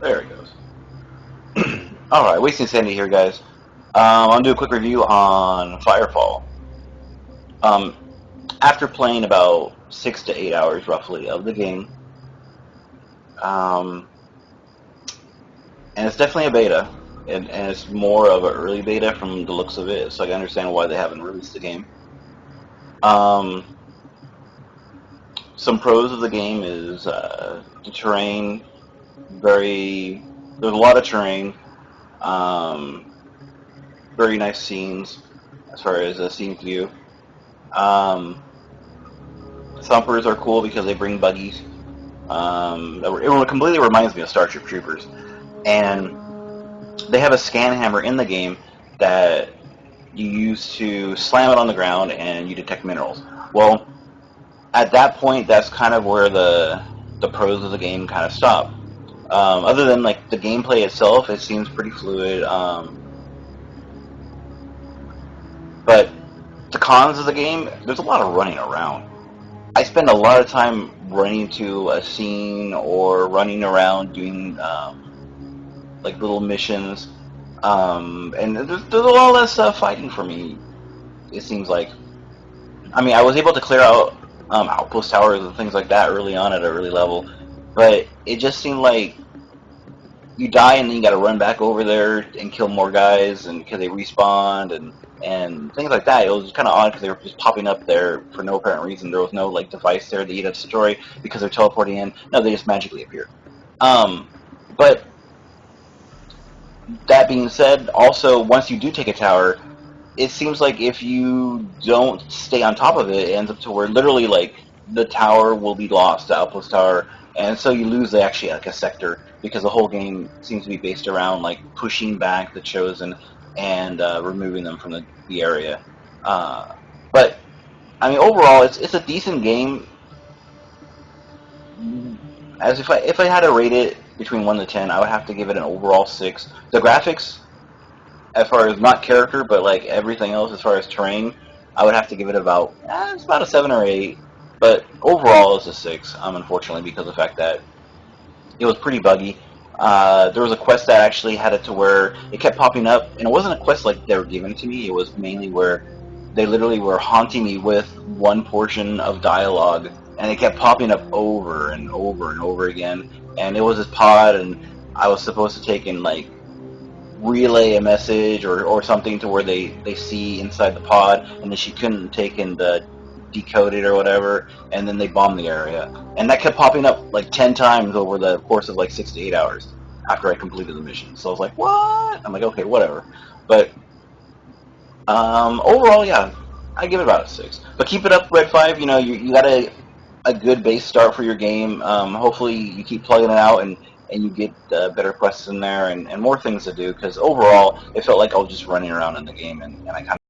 There it goes. Alright, Wasting Sanity here, guys. I'll do a quick review on FireFall. Um, After playing about 6 to 8 hours, roughly, of the game, and it's definitely a beta, and it's more of an early beta from the looks of it, so I can understand why they haven't released the game. Some pros of the game is the terrain, there's a lot of terrain, very nice scenes as far as a scenic view. Thumpers are cool because they bring buggies. It completely reminds me of Starship Troopers. And they have a scan hammer in the game that you use to slam it on the ground and you detect minerals. Well, at that point, that's kind of where the pros of the game kind of stop. Other than like the gameplay itself, it seems pretty fluid. But the cons of the game, there's a lot of running around. I spend a lot of time running to a scene or running around doing like little missions, and there's a lot less fighting for me. It seems like. I mean, I was able to clear out outpost towers and things like that early on at an early level, but it just seemed like you die and then you got to run back over there and kill more guys, and because they respawned and things like that. It was kind of odd because they were just popping up there for no apparent reason. There was no like device there that you'd have to destroy because they're teleporting in. No, they just magically appear. But that being said, also once you do take a tower, it seems like if you don't stay on top of it, it ends up to where literally like the tower will be lost, the outpost tower, and so you lose actually like a sector because the whole game seems to be based around like pushing back the chosen and removing them from the area. But I mean, overall, it's a decent game. As if I had to rate it between 1 to 10, I would have to give it an overall 6. The graphics, as far as not character, but like everything else, as far as terrain, I would have to give it about it's about a 7 or 8. But overall, it's a 6. Unfortunately, because of the fact that it was pretty buggy. There was a quest that actually had it to where it kept popping up, and it wasn't a quest like they were giving to me. It was mainly where they literally were haunting me with one portion of dialogue, and it kept popping up over and over and over again. And it was this pod, and I was supposed to take and like relay a message or something to where they see inside the pod, and then she couldn't take and decode it or whatever, and then they bombed the area. And that kept popping up like 10 times over the course of like 6 to 8 hours after I completed the mission. So I was like, what? I'm like, okay, whatever. But overall, yeah, I give it about a 6. But keep it up, Red 5. You know, you got a good base start for your game. Hopefully you keep plugging it out and you get better quests in there and more things to do, because overall it felt like I was just running around in the game, and I kind of